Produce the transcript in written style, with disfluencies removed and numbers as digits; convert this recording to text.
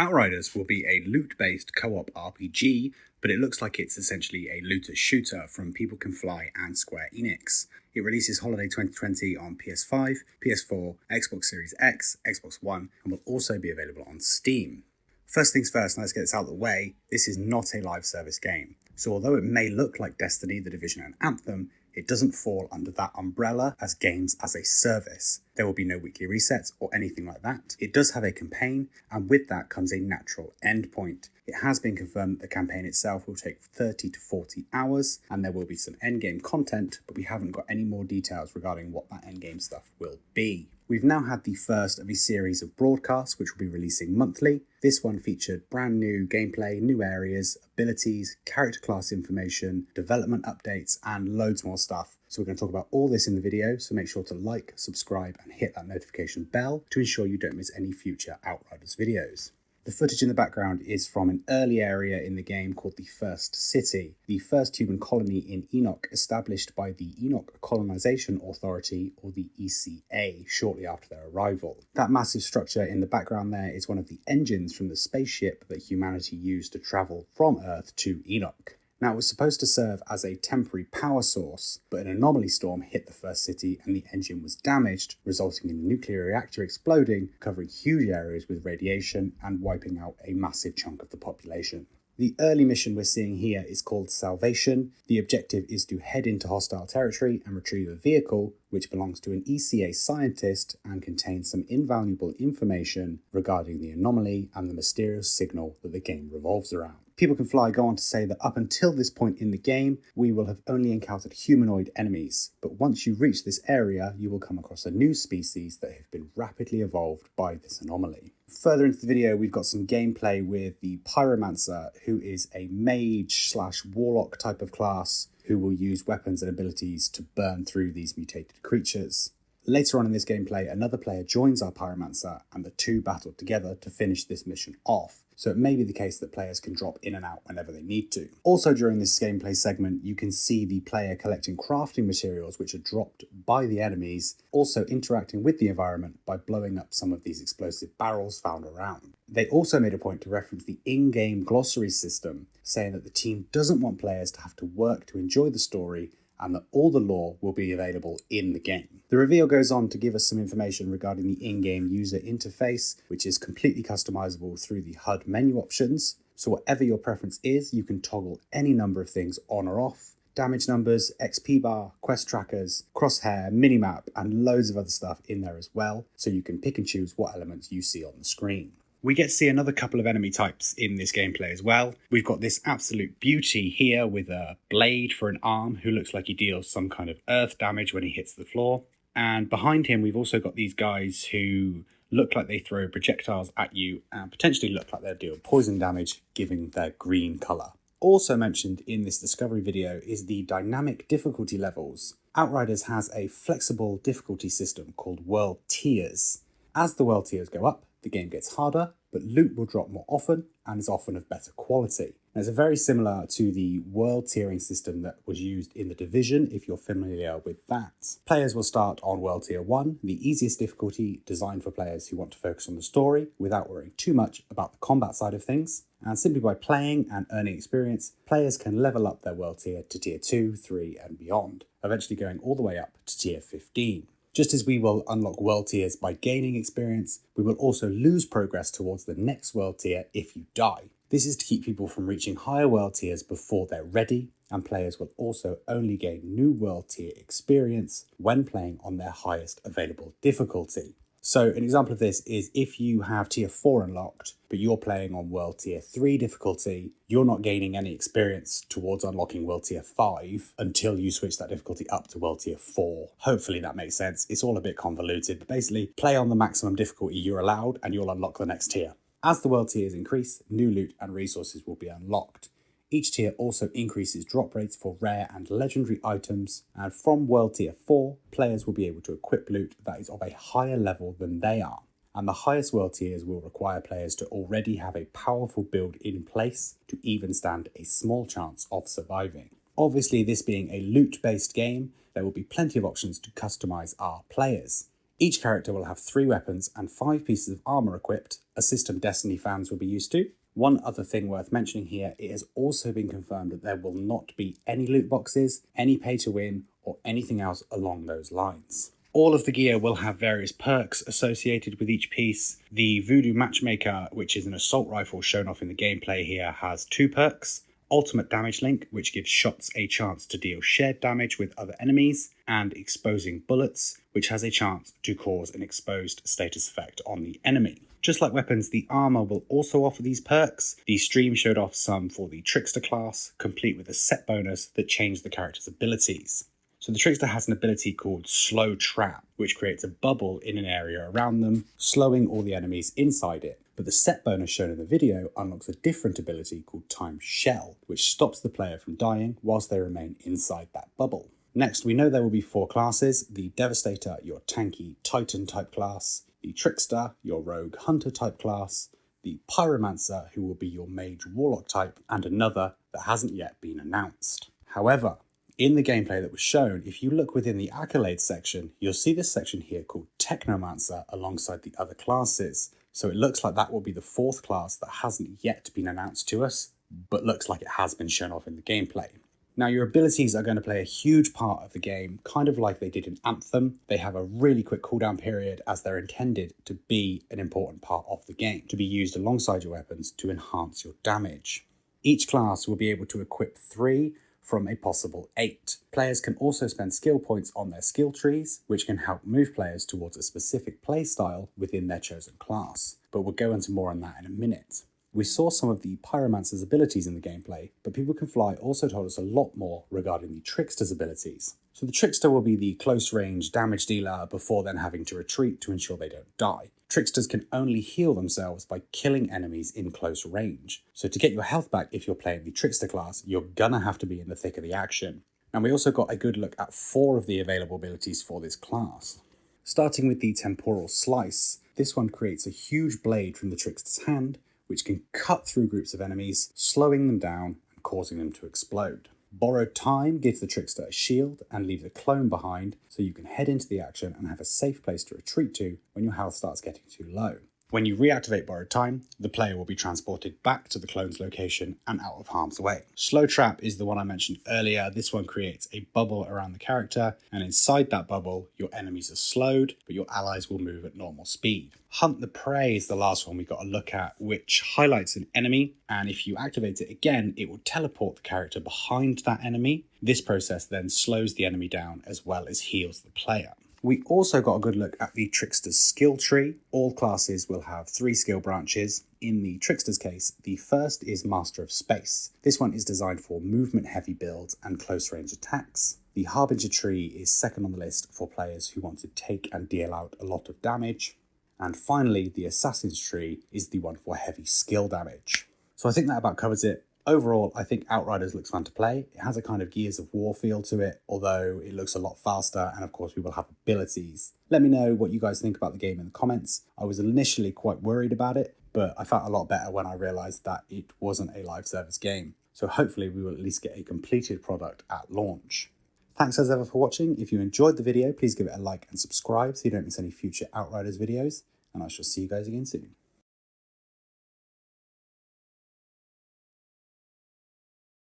Outriders will be a loot-based co-op RPG, but it looks like it's essentially a looter shooter from People Can Fly and Square Enix. It releases holiday 2020 on PS5, PS4, Xbox Series X, Xbox One, and will also be available on Steam. First things first, let's get this out of the way, this is not a live service game. So although it may look like Destiny, The Division and Anthem, it doesn't fall under that umbrella as games as a service. There will be no weekly resets or anything like that. It does have a campaign, and with that comes a natural endpoint. It has been confirmed that the campaign itself will take 30 to 40 hours, and there will be some endgame content, but we haven't got any more details regarding what that endgame stuff will be. We've now had the first of a series of broadcasts which will be releasing monthly. This one featured brand new gameplay, new areas, abilities, character class information, development updates, and loads more stuff. So we're going to talk about all this in the video, so make sure to like, subscribe, and hit that notification bell to ensure you don't miss any future Outriders videos. The footage in the background is from an early area in the game called the First City, the first human colony in Enoch established by the Enoch Colonization Authority, or the ECA, shortly after their arrival. That massive structure in the background there is one of the engines from the spaceship that humanity used to travel from Earth to Enoch. Now, it was supposed to serve as a temporary power source, but an anomaly storm hit the first city and the engine was damaged, resulting in the nuclear reactor exploding, covering huge areas with radiation and wiping out a massive chunk of the population. The early mission we're seeing here is called Salvation. The objective is to head into hostile territory and retrieve a vehicle which belongs to an ECA scientist and contains some invaluable information regarding the anomaly and the mysterious signal that the game revolves around. People Can Fly go on to say that up until this point in the game, we will have only encountered humanoid enemies, but once you reach this area, you will come across a new species that have been rapidly evolved by this anomaly. Further into the video, we've got some gameplay with the Pyromancer, who is a mage/warlock type of class who will use weapons and abilities to burn through these mutated creatures. Later on in this gameplay, another player joins our Pyromancer and the two battle together to finish this mission off. So it may be the case that players can drop in and out whenever they need to. Also during this gameplay segment, you can see the player collecting crafting materials which are dropped by the enemies, also interacting with the environment by blowing up some of these explosive barrels found around. They also made a point to reference the in-game glossary system, saying that the team doesn't want players to have to work to enjoy the story and that all the lore will be available in the game. The reveal goes on to give us some information regarding the in-game user interface, which is completely customizable through the HUD menu options. So whatever your preference is, you can toggle any number of things on or off. Damage numbers, XP bar, quest trackers, crosshair, minimap, and loads of other stuff in there as well, so you can pick and choose what elements you see on the screen. We get to see another couple of enemy types in this gameplay as well. We've got this absolute beauty here with a blade for an arm who looks like he deals some kind of earth damage when he hits the floor. And behind him, we've also got these guys who look like they throw projectiles at you and potentially look like they'll deal poison damage, giving their green colour. Also mentioned in this discovery video is the dynamic difficulty levels. Outriders has a flexible difficulty system called world tiers. As the world tiers go up, the game gets harder, but loot will drop more often and is often of better quality. And it's very similar to the world tiering system that was used in The Division, if you're familiar with that. Players will start on World Tier 1, the easiest difficulty designed for players who want to focus on the story without worrying too much about the combat side of things. And simply by playing and earning experience, players can level up their world tier to Tier 2, 3 and beyond, eventually going all the way up to Tier 15. Just as we will unlock world tiers by gaining experience, we will also lose progress towards the next world tier if you die. This is to keep people from reaching higher world tiers before they're ready, and players will also only gain new world tier experience when playing on their highest available difficulty. So an example of this is if you have Tier 4 unlocked, but you're playing on World Tier 3 difficulty, you're not gaining any experience towards unlocking World Tier 5 until you switch that difficulty up to World Tier 4. Hopefully that makes sense. It's all a bit convoluted, but basically play on the maximum difficulty you're allowed and you'll unlock the next tier. As the world tiers increase, new loot and resources will be unlocked. Each tier also increases drop rates for rare and legendary items, and from World Tier 4, players will be able to equip loot that is of a higher level than they are. And the highest world tiers will require players to already have a powerful build in place to even stand a small chance of surviving. Obviously, this being a loot-based game, there will be plenty of options to customize our players. Each character will have 3 weapons and 5 pieces of armor equipped, a system Destiny fans will be used to. One other thing worth mentioning here, it has also been confirmed that there will not be any loot boxes, any pay to win, or anything else along those lines. All of the gear will have various perks associated with each piece. The Voodoo Matchmaker, which is an assault rifle shown off in the gameplay here, has 2 perks. Ultimate Damage Link, which gives shots a chance to deal shared damage with other enemies, and Exposing Bullets, which has a chance to cause an exposed status effect on the enemy. Just like weapons, the armor will also offer these perks. The stream showed off some for the Trickster class, complete with a set bonus that changed the character's abilities. So the Trickster has an ability called Slow Trap, which creates a bubble in an area around them, slowing all the enemies inside it. But the set bonus shown in the video unlocks a different ability called Time Shell, which stops the player from dying whilst they remain inside that bubble. Next, we know there will be 4 classes: the Devastator, your tanky Titan type class, the Trickster, your rogue hunter type class, the Pyromancer, who will be your mage warlock type, and another that hasn't yet been announced. However, in the gameplay that was shown, if you look within the accolades section, you'll see this section here called Technomancer alongside the other classes. So it looks like that will be the 4th class that hasn't yet been announced to us, but looks like it has been shown off in the gameplay. Now, your abilities are going to play a huge part of the game, kind of like they did in Anthem. They have a really quick cooldown period as they're intended to be an important part of the game, to be used alongside your weapons to enhance your damage. Each class will be able to equip 3 from a possible 8. Players can also spend skill points on their skill trees, which can help move players towards a specific playstyle within their chosen class, but we'll go into more on that in a minute. We saw some of the Pyromancer's abilities in the gameplay, but People Can Fly also told us a lot more regarding the Trickster's abilities. So the Trickster will be the close range damage dealer before then having to retreat to ensure they don't die. Tricksters can only heal themselves by killing enemies in close range. So to get your health back if you're playing the Trickster class, you're gonna have to be in the thick of the action. And we also got a good look at 4 of the available abilities for this class. Starting with the Temporal Slice, this one creates a huge blade from the Trickster's hand, which can cut through groups of enemies, slowing them down and causing them to explode. Borrowed Time gives the Trickster a shield and leaves a clone behind, so you can head into the action and have a safe place to retreat to when your health starts getting too low. When you reactivate Borrowed Time, the player will be transported back to the clone's location and out of harm's way. Slow Trap is the one I mentioned earlier. This one creates a bubble around the character, and inside that bubble, your enemies are slowed, but your allies will move at normal speed. Hunt the Prey is the last one we got a look at, which highlights an enemy, and if you activate it again, it will teleport the character behind that enemy. This process then slows the enemy down as well as heals the player. We also got a good look at the Trickster's skill tree. All classes will have 3 skill branches. In the Trickster's case, the first is Master of Space. This one is designed for movement heavy builds and close range attacks. The Harbinger tree is second on the list for players who want to take and deal out a lot of damage. And finally, the Assassin's tree is the one for heavy skill damage. So I think that about covers it. Overall, I think Outriders looks fun to play. It has a kind of Gears of War feel to it, although it looks a lot faster, and of course we will have abilities. Let me know what you guys think about the game in the comments. I was initially quite worried about it, but I felt a lot better when I realised that it wasn't a live service game. So hopefully we will at least get a completed product at launch. Thanks as ever for watching. If you enjoyed the video, please give it a like and subscribe so you don't miss any future Outriders videos, and I shall see you guys again soon.